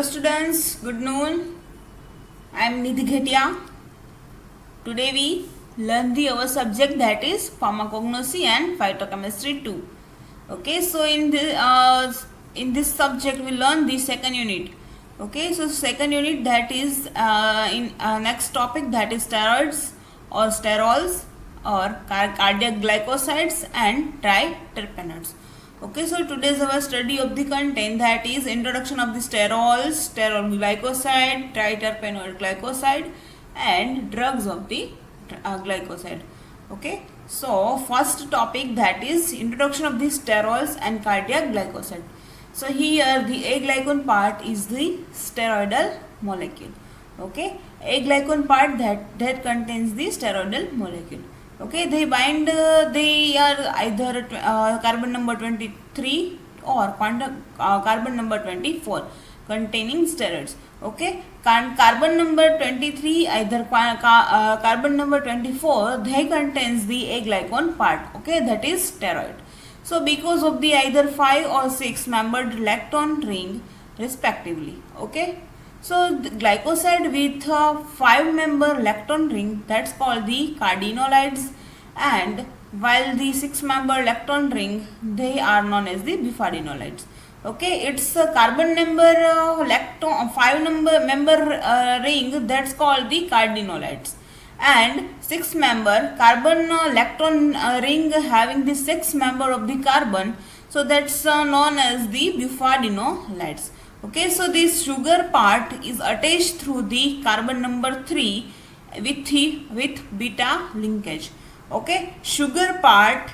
Hello students, good noon. I am Nidhi Ghetia. Today we learn our subject, that is pharmacognosy and phytochemistry 2. Okay, so in this subject we learn the second unit. Okay, so second unit, that is in next topic, that is steroids or sterols or cardiac glycosides and triterpenoids. Okay, so today's our study of the content, that is introduction of the sterols, sterol glycoside, triterpenoid glycoside and drugs of the glycoside. Okay, so first topic, that is introduction of the sterols and cardiac glycoside. So here the A-glycan part is the steroidal molecule. Okay, A-glycan part that contains the steroidal molecule. Okay, they bind, they are either carbon number 23 or carbon number 24 containing steroids. Okay, carbon number 23, either carbon number 24, they contains the A-glycan part. Okay, that is steroid. So because of the either 5 or 6 membered lepton ring respectively. Okay, so the glycoside with 5 member lepton ring, that's called the cardinolides, and while the 6 member lepton ring, they are known as the bifadinolides. Okay, it's a carbon number lepton 5 member ring, that's called the cardinolides, and 6 member carbon lepton ring having the 6 member of the carbon, so that's known as the bifadinolides. Okay, so this sugar part is attached through the carbon number 3 with beta linkage. Okay, sugar part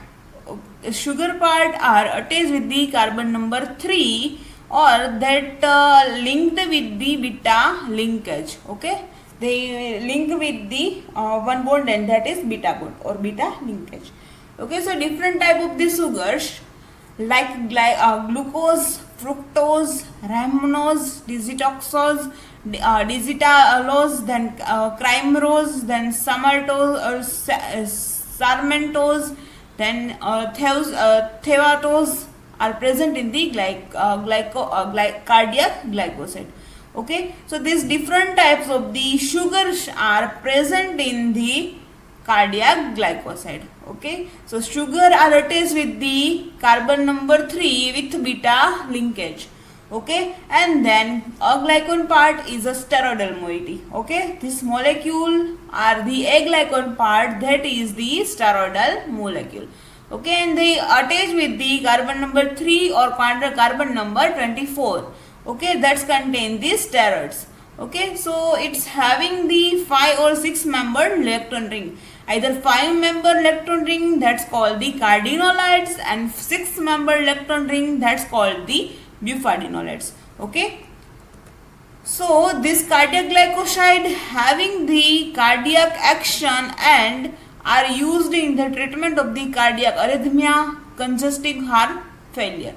are attached with the carbon number 3 or that linked with the beta linkage. Okay, they link with the one bond, and that is beta bond or beta linkage. Okay, so different type of the sugars like glucose, fructose, rhamnose, digitoxose, digitallose, then crimerose, then sarmentose, then thevatose are present in the cardiac glycoside. Okay, so these different types of the sugars are present in the cardiac glycoside. Okay, so sugar are attached with the carbon number 3 with beta linkage. Okay, and then A-glycan part is a steroidal moiety. Okay, this molecule are the A-glycan part, that is the steroidal molecule. Okay, and they attach with the carbon number 3 or carbon number 24. Okay, that's contain the steroids. Okay, so it's having the 5 or 6 member lepton ring. Either 5 member lepton ring, that's called the cardinolides, and 6 member lepton ring, that's called the bifadinolides. Okay, so this cardiac glycoside having the cardiac action and are used in the treatment of the cardiac arrhythmia, congestive heart failure.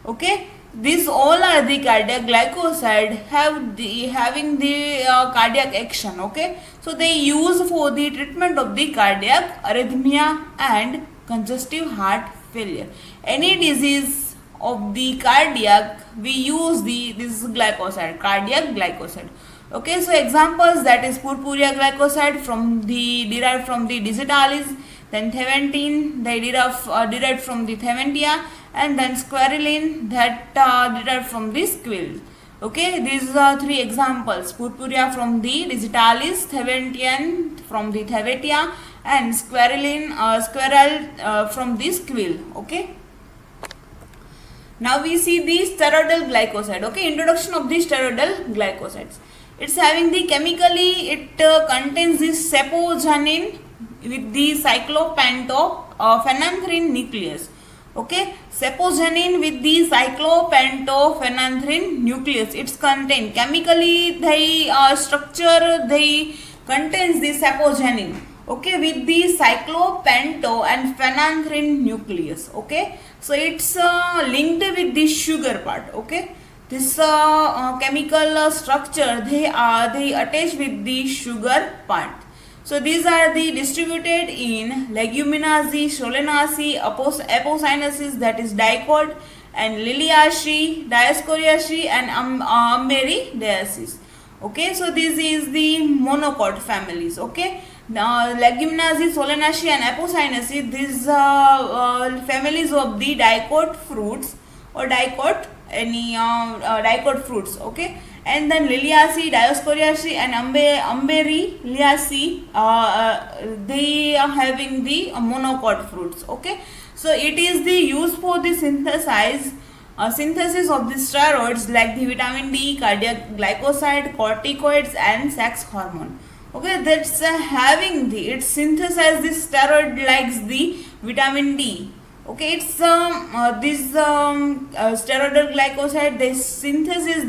Okay, these all are the cardiac glycoside having the cardiac action. Okay, so they use for the treatment of the cardiac arrhythmia and congestive heart failure. Any disease of the cardiac, we use this glycoside, cardiac glycoside. Okay, so examples, that is purpurea glycoside derived from the digitalis, then theventine, they derived from the theventia, and then squalene, that derived from the squil. Okay, these are 3 examples: purpurea from the digitalis, theventian from the thevetia, and squalene from the squil. Okay, now we see the steroidal glycoside. Okay, introduction of the steroidal glycosides. It's having the chemically, it contains this sapogenin with the cyclopentophenanthrene nucleus. Okay, sapogenin with the cyclopentophenanthrene nucleus. It's contain chemically, they structure, they contains the sapogenin. Okay, with the cyclopento and phenanthrene nucleus. Okay, so it's linked with the sugar part. Okay, this chemical structure, they attach with the sugar part. So these are the distributed in Leguminosae, Solanaceae, Apocynaceae, that is dicot, and Liliaceae, Dioscoriaceae, and Emberidaceae. Okay, so this is the monocot families. Okay, now Leguminosae, Solanaceae, and Apocynaceae, these families of the dicot fruits or dicot dicot fruits. Okay, and then Liliaceae, Dioscoriaceae, and Emberidaceae, they are having the monocot fruits. Okay, so it is the use for the synthesis of the steroids like the vitamin D, cardiac glycoside, corticoids, and sex hormone. Okay, that's having the it synthesize the steroid like the vitamin D. Okay, it's steroidal glycoside. They synthesize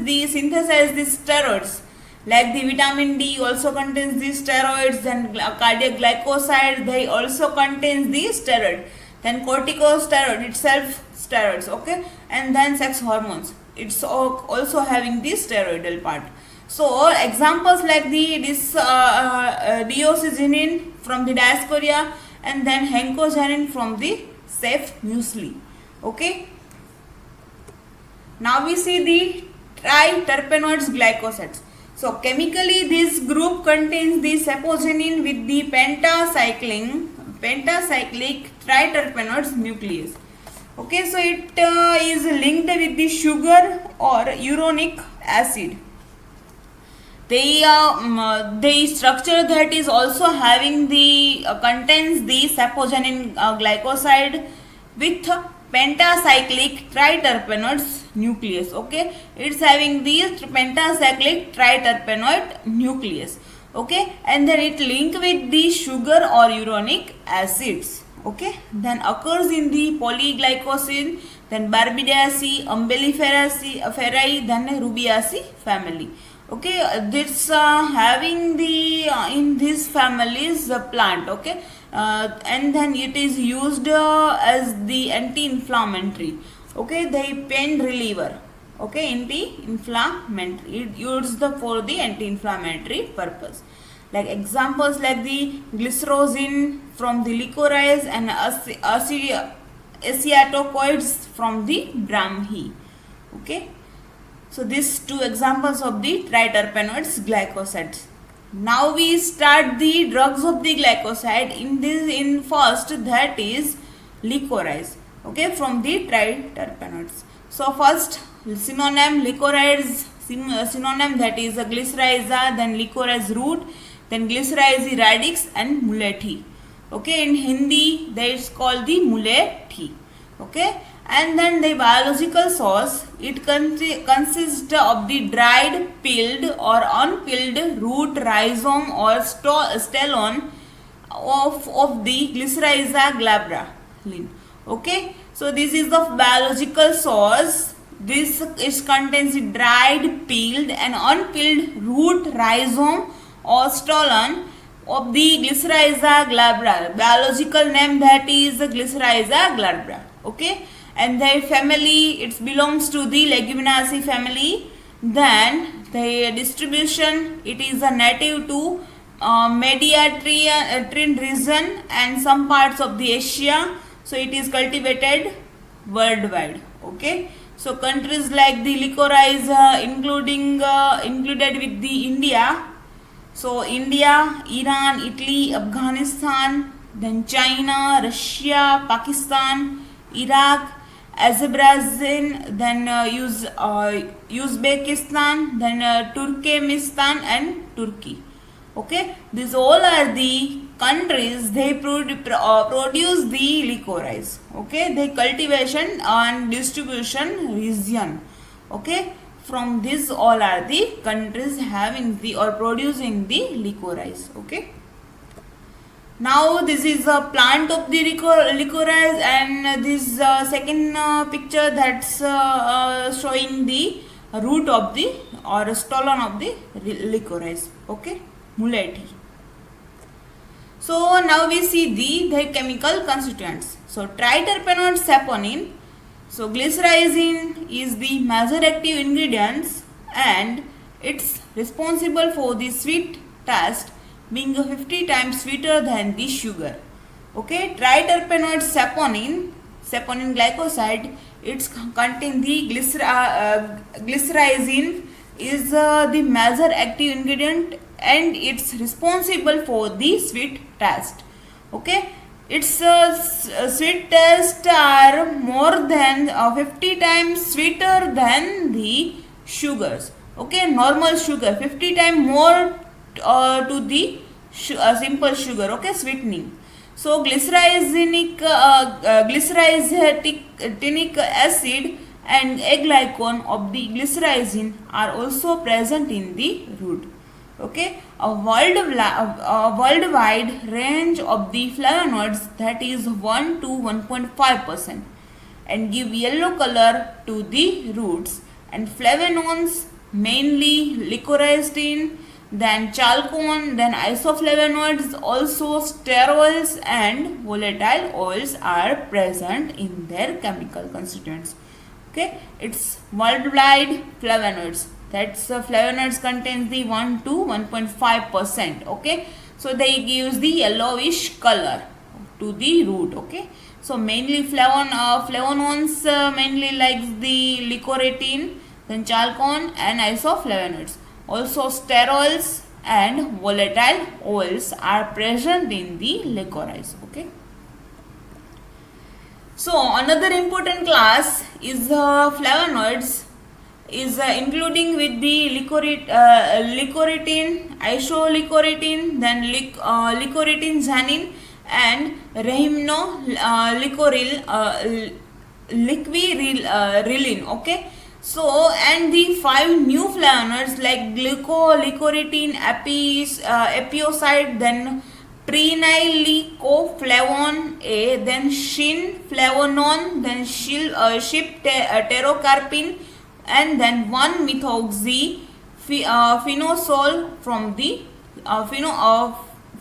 the steroids like the vitamin D also contains the steroids. Then cardiac glycoside, they also contains the steroid. Then corticosteroid itself steroids. Okay, and then sex hormones, it's also having the steroidal part. So examples like the dioxazinin from the Dioscorea, and then hencozanin from the safe muesli. Okay, now we see the triterpenoids glycosides. So chemically this group contains the saponin with the pentacyclic triterpenoids nucleus. Okay, so it is linked with the sugar or uronic acid. The structure that is also having the contains the saponin glycoside with pentacyclic triterpenoids nucleus. Okay, it's having the pentacyclic triterpenoid nucleus. Okay, and then it link with the sugar or uronic acids. Okay, then occurs in the polyglycosin, then Barbidaceae, Umbelliferae, then Rubiaceae family. Okay, this having the in these families the plant. Okay, and then it is used as the anti-inflammatory. Okay, the pain reliever. Okay, anti-inflammatory, it used for the anti-inflammatory purpose. Like examples like the glycyrrhizin from the licorice and acetocoids from the Brahmi. Okay, so these two examples of the triterpenoids glycosides. Now we start the drugs of the glycoside in first, that is licorice. Okay, from the triterpenoids. So first synonym licorice, synonym that is a glycyrrhiza, then licorice root, then glycyrrhizae radix, and mulethi. Okay, in Hindi that is called the mulethi. Okay, and then the biological source, it consists of the dried, peeled or unpeeled root, rhizome or stolon of the Glycyrrhiza glabra. Okay, so this is the biological source. This is contains the dried, peeled and unpeeled root, rhizome or stolon of the Glycyrrhiza glabra. Biological name that is Glycyrrhiza glabra. Okay, and their family, it belongs to the Leguminosae family. Then the distribution, it is a native to Mediterranean region and some parts of the Asia. So it is cultivated worldwide. Okay, so countries like the licorice included with the India. So India, Iran, Italy, Afghanistan, then China, Russia, Pakistan, Iraq, Azerbaijan, then Uzbekistan, then Turkmenistan and Turkey. Okay, these all are the countries, they produce the licorice. Okay, the cultivation and distribution region. Okay, from this all are the countries having the or producing the licorice. Okay, now this is a plant of the licorice, and this second picture that's showing the root of the or stolon of the licorice. Okay, mulethi. So now we see the chemical constituents. So triterpenoid saponin. So glycyrrhizin is the major active ingredients and it's responsible for the sweet taste, being 50 times sweeter than the sugar. Okay, triterpenoid saponin. saponin glycoside. It's contain the glycyrrhizin is the major active ingredient, and it's responsible for the sweet taste. Okay, its sweet taste are more than 50 times sweeter than the sugars. Okay, normal sugar 50 times more to the simple sugar. Okay, sweetening. So glycyrrhizic acid and a glycone of the glycyrrhizin are also present in the root. Okay, a worldwide range of the flavonoids, that is 1 to 1.5%, and give yellow color to the roots. And flavonoids mainly licoricetin, then chalcone, then isoflavonoids, also sterols and volatile oils are present in their chemical constituents. Okay, it's worldwide flavonoids. That's flavonoids contains the 1 to 1.5%. Okay, so they gives the yellowish color to the root. Okay, so mainly flavonoids mainly likes the licoritin, then chalcone and isoflavonoids. Also sterols and volatile oils are present in the licorice. Okay, so another important class is flavonoids, is including with the licoritin, isolicoritin, then licoritin xanin and liquirillin. Okay, so and the 5 new flavonoids like glycolicoritin, epioside, then prenylcoflavone A, then shinflavonone, then shipterocarpine, and then 1-methoxy phenosol from the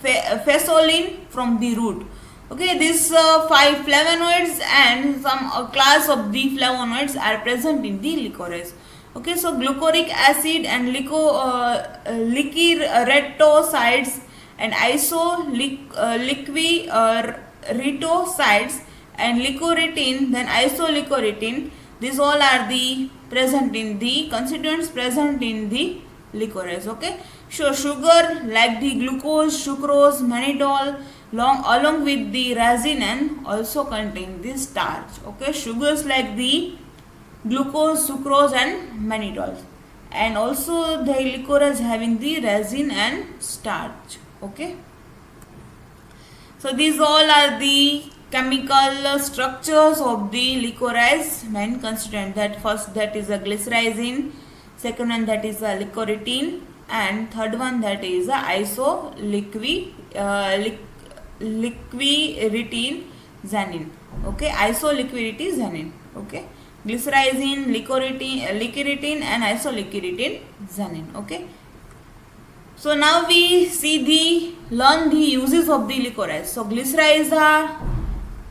phesolin from the root. Okay, these 5 flavonoids and some class of the flavonoids are present in the licorice. Okay, so glucoric acid and liquirretosides and isoliquirretosides and licoritin, then isolicoritin, these all are the present in the constituents present in the licorice. Okay, so sugar like the glucose, sucrose, mannitol along with the racinin also contain the starch. Okay, sugars like the glucose, sucrose and mannitol, and also the licorice having the resin and starch. Okay, so these all are the chemical structures of the licorice main constituent. That first, that is a glycyrrhizin, second one that is a licoritin, and third one that is a liquiritin xanin. Okay, isoliquiritin xanin. Okay, glycyrrhizin, licoritin and isoliquiritin xanin. Okay, so now we learn the uses of the licorice. So glycyrrhiza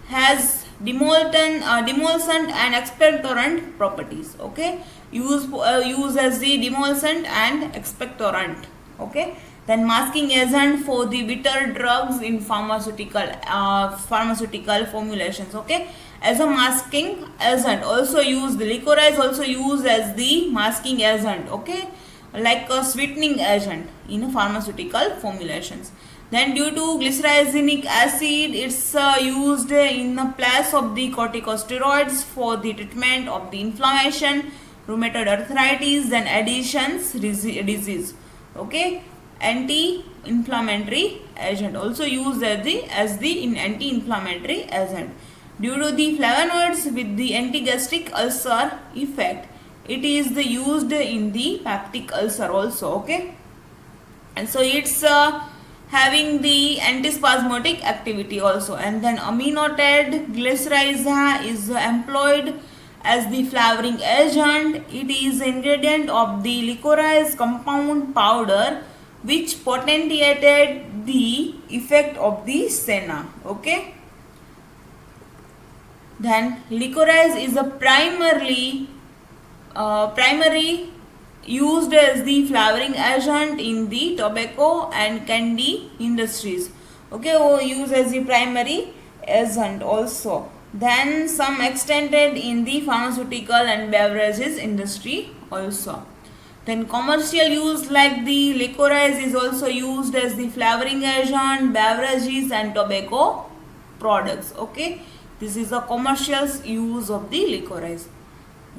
has demulcent and expectorant properties. Okay, use as the demulcent and expectorant. Okay, then masking agent for the bitter drugs in pharmaceutical formulations. Okay, as a masking agent, also used, the licorice also used as the masking agent. Okay, like a sweetening agent in pharmaceutical formulations. Then due to glycyrrhizinic acid, it's used in the place of the corticosteroids for the treatment of the inflammation, rheumatoid arthritis, then Addison's disease. Okay, anti-inflammatory agent, also used as the anti-inflammatory agent. Due to the flavonoids with the anti-gastric ulcer effect, it is used in the peptic ulcer also. Okay, and so it's having the antispasmodic activity also. And then aminotide glycyrrhiza is employed as the flavoring agent. It is ingredient of the licorice compound powder which potentiated the effect of the senna. Okay, then licorice is a primary used as the flavoring agent in the tobacco and candy industries. Okay, or used as the primary agent also. then some extended in the pharmaceutical and beverages industry also. Then commercial use like the licorice is also used as the flavoring agent, beverages and tobacco products. Okay, this is the commercial use of the licorice.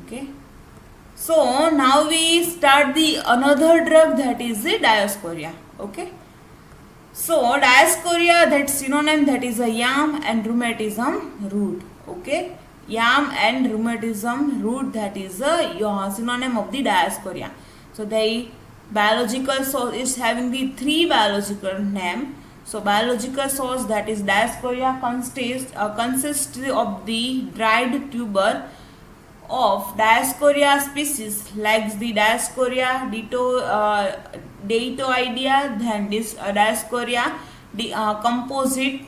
Okay, so now we start the another drug, that is the Dioscorea. Okay, so Dioscorea, that synonym, that is a yam and rheumatism root. Okay, yam and rheumatism root, that is a synonym of the Dioscorea. So the biological source is having the three biological name. So biological source, that is Dioscorea, consists of the dried tuber of Dioscorea species like the Dioscorea datoidea, then this Dioscorea composite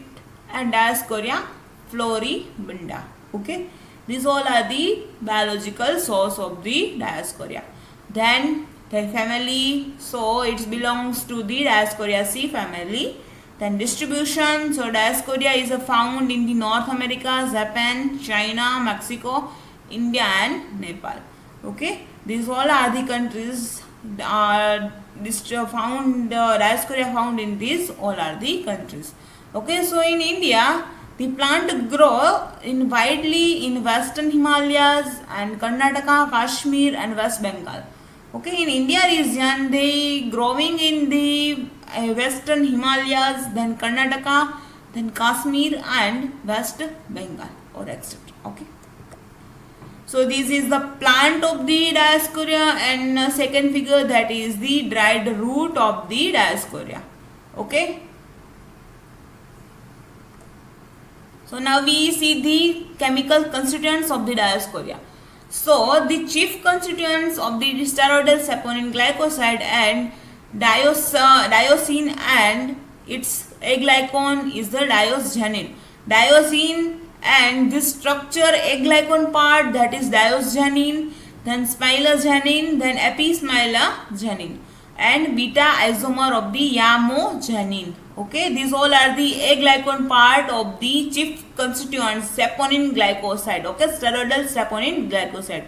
and Dioscorea floribunda. Okay, these all are the biological source of the Dioscorea. Then the family, so it belongs to the Dioscoreaceae family. Then distribution, so Dioscorea is found in the North America, Japan, China, Mexico, India and Nepal. Okay, these all are the countries found Dioscorea found in these all are the countries. Okay, so in India the plant grow in widely in Western Himalayas and Karnataka, Kashmir and West Bengal. Okay, in India region they growing in the Western Himalayas, then Karnataka, then Kashmir and West Bengal or etc. Okay. So this is the plant of the Dioscorea, and second figure, that is the dried root of the Dioscorea. Okay. So now we see the chemical constituents of the Dioscorea. So the chief constituents of the steroidal saponin glycoside and diosine and its aglycone is the diosgenin. Diosine and this structure aglycone part, that is diosgenin, then smilogenin, then epismilogenin and beta isomer of the yamogenin. Okay, these all are the aglycone part of the chief constituents saponin glycoside. Okay, steroidal saponin glycoside.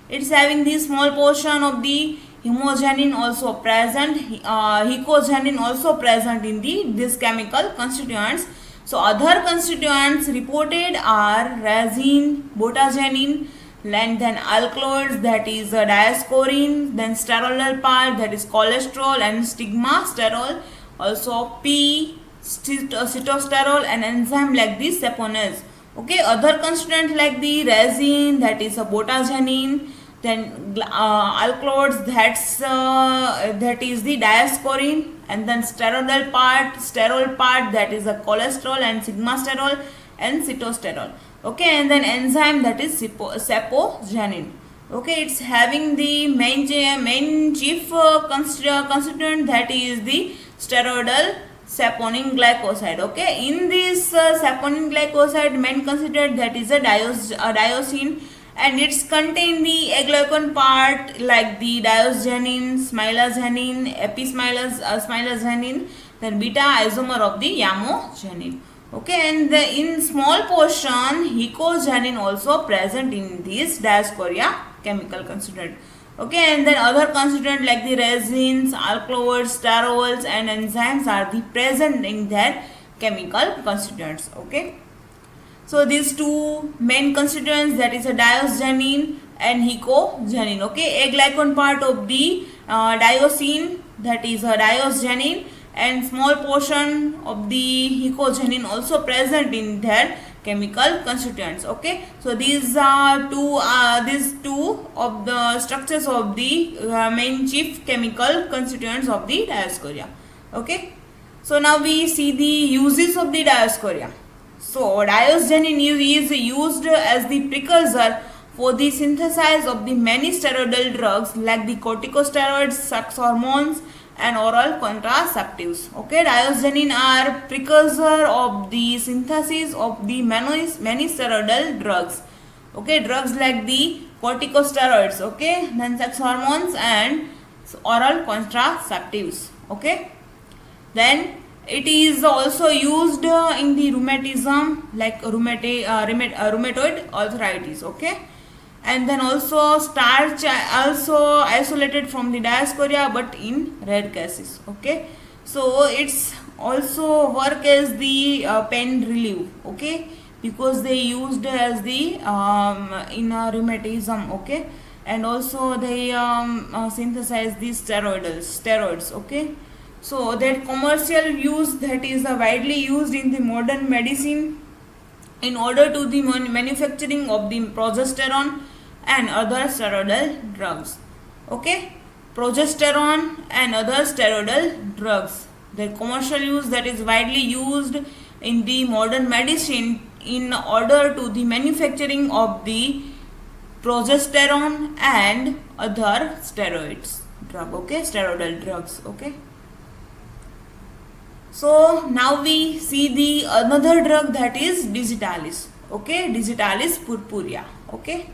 It's having the small portion of the hemogenin also present, hecogenin also present in these chemical constituents. So other constituents reported are resin, botagenin, and then alkaloids, that is diascorin, then steroidal part, that is cholesterol and stigmasterol, also P, cytosterol and enzyme like the saponins. Okay, other constituents like the resin, that is a botagenin, then alkaloids, that is the diascorin, and then steroidal part, sterol part, that is a cholesterol and sigmasterol and cytosterol. Okay, and then enzyme, that is sapogenin. Okay, it's having the main chief constituent, that is the steroidal saponin glycoside. Okay, in this saponin glycoside main constituent, that is a diosine, and it's contain the aglycone part like the diosgenin, smilogenin, epismilogenin, then beta isomer of the yamogenin. Okay, and in small portion hecogenin also present in this Dioscorea chemical constituent. Okay, and then other constituent like the resins, alkaloids, sterols and enzymes are the present in their chemical constituents. Okay, so these two main constituents, that is a diosgenin and hecogenin. Okay, aglycone part of the diosine, that is a diosgenin, and small portion of the hecogenin also present in their chemical constituents. Okay, so these are these two of the structures of the main chief chemical constituents of the Dioscorea. Okay, so now we see the uses of the Dioscorea. So diosgenin is used as the precursor for the synthesis of the many steroidal drugs like the corticosteroids, sex hormones and oral contraceptives. Okay, diosgenin are precursor of the synthesis of the many steroidal drugs. Okay, drugs like the corticosteroids, okay, then sex hormones and oral contraceptives. Okay, then It is also used in the rheumatism, like rheumatoid arthritis. Okay, and then also starch also isolated from the diaspora, but in rare cases. Okay, so it's also work as the pain relief. Okay, because they used as the in rheumatism. Okay, and also they synthesize these steroids. Okay, so that commercial use that is widely used in the modern medicine in order to the manufacturing of the progesterone and other steroidal drugs. Okay, progesterone and other steroidal drugs. The commercial use that is widely used in the modern medicine in order to the manufacturing of the progesterone and other steroidal drugs. Okay. So now we see the another drug that is digitalis. Okay, digitalis purpurea. Okay.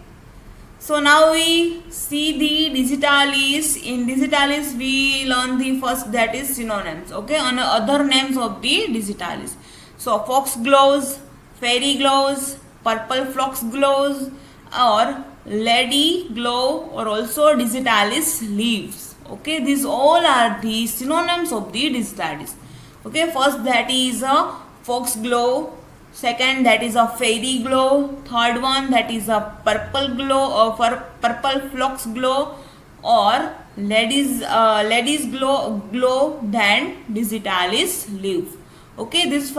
So now we see the digitalis. In digitalis we learn the first, that is synonyms. Okay, and other names of the digitalis. So foxgloves, fairy gloves, purple foxgloves, or lady glove, or also digitalis leaves. Okay, these all are the synonyms of the digitalis. Okay, first that is a foxglove, second that is a fairy glow, third one that is a purple glow or purple foxglove, or ladies glow, then digitalis leaf. Okay, these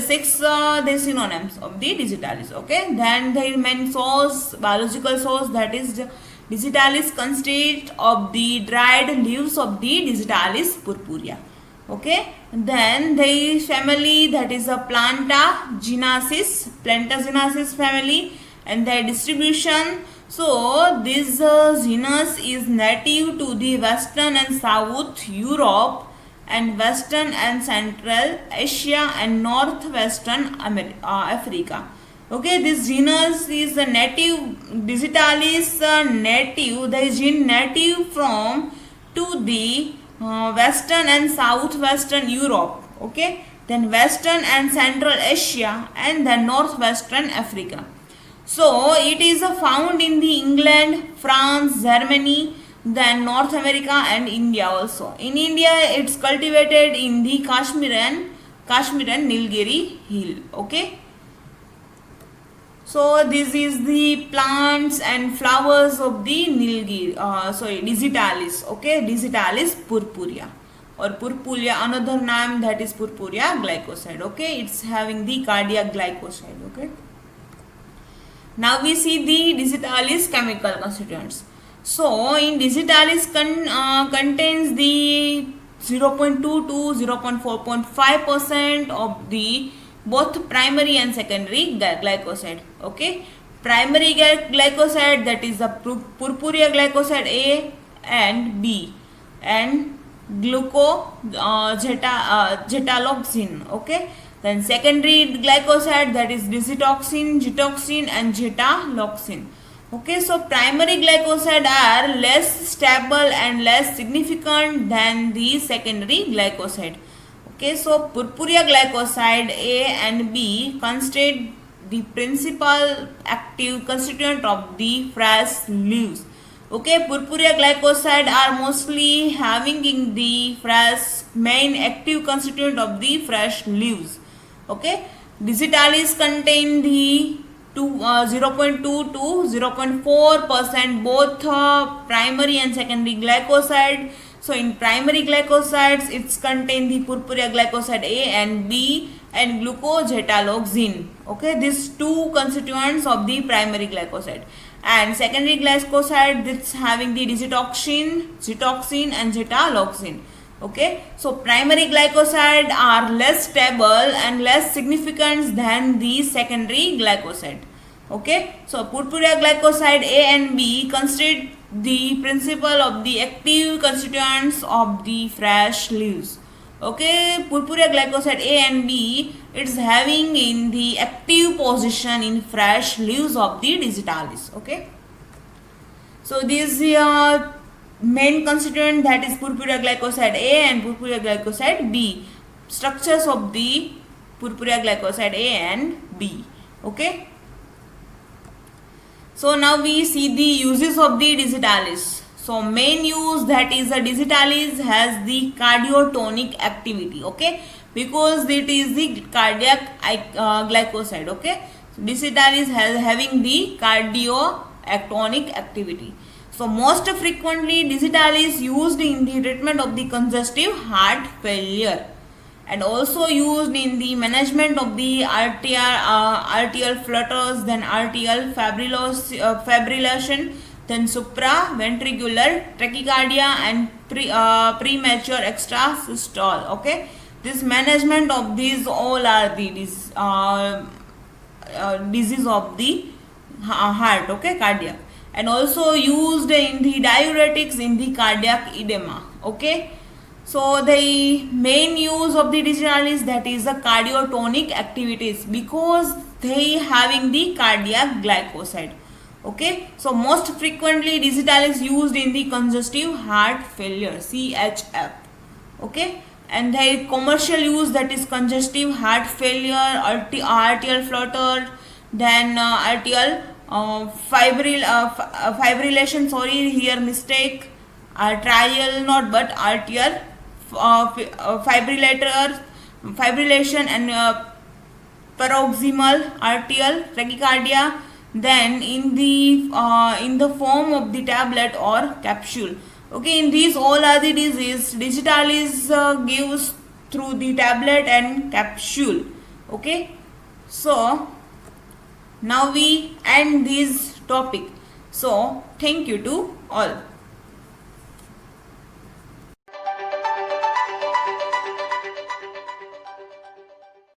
six the synonyms of the digitalis. Okay, then the main source, biological source, that is digitalis consists of the dried leaves of the digitalis purpurea. Okay, then the family, that is a Plantagenesis family, and their distribution. So this genus is native to the western and south Europe and western and central Asia and northwestern Africa. Okay, this genus is a native digitalis native, the gene native from to the western and southwestern Europe. Okay, then western and central Asia, and then northwestern Africa. So it is found in the England, France, Germany, then North America and India also. In India it's cultivated in the Kashmir and Nilgiri hill. Okay, so this is the plants and flowers of the digitalis. Okay, digitalis purpurea or purpurea, another name, that is purpurea glycoside. Okay, it's having the cardiac glycoside. Okay, now we see the digitalis chemical constituents. So in digitalis contains the 0.2 to 0.4.5% of the both primary and secondary glycoside. Okay, primary glycoside, that is the purpurea glycoside A and B, and glucogetoxin. Okay, then secondary glycoside, that is digitoxin and getaloxin. Okay, so primary glycoside are less stable and less significant than the secondary glycoside. Okay, so purpurea glycoside A and B constitute the principal active constituent of the fresh leaves. Okay, purpurea glycoside are mostly having in the fresh main active constituent of the fresh leaves. Okay, digitalis contain the 0.2 to 0.4% both primary and secondary glycoside. So in primary glycosides, it's contain the purpurea glycoside A and B and glucogetaloxin. Okay, these two constituents of the primary glycoside. And secondary glycoside, that's having the digitoxin and getaloxin. Okay, so primary glycoside are less stable and less significant than the secondary glycoside. Okay, so purpurea glycoside A and B constitute the principal of the active constituents of the fresh leaves. Okay, purpurea glycoside A and B, it's having in the active position in fresh leaves of the digitalis. Okay, so these main constituent, that is purpura glycoside A and purpura glycoside B. Structures of the purpura glycoside A and B. Okay. So now we see the uses of the digitalis. So main use, that is the digitalis has the cardiotonic activity. Okay, because it is the cardiac glycoside. Okay, so digitalis has having the cardiotonic activity. So most frequently digitalis used in the treatment of the congestive heart failure, and also used in the management of the arterial flutters, then arterial fibrillation, then supraventricular tachycardia and premature extrasystole. Okay, this management of these all are the disease of the heart. Okay, cardiac, and also used in the diuretics in the cardiac edema. Okay. So the main use of the digitalis, that is the cardiotonic activities, because they having the cardiac glycoside. Okay, so most frequently digitalis used in the congestive heart failure, CHF. Okay, and the commercial use, that is congestive heart failure, arterial flutter, then arterial fibrillation, sorry, here mistake, arterial not but arterial fibrillation and paroxysmal arterial tachycardia, then in the form of the tablet or capsule. Okay, in these all are the disease, digitalis gives through the tablet and capsule. Okay, so now we end this topic. So thank you to all.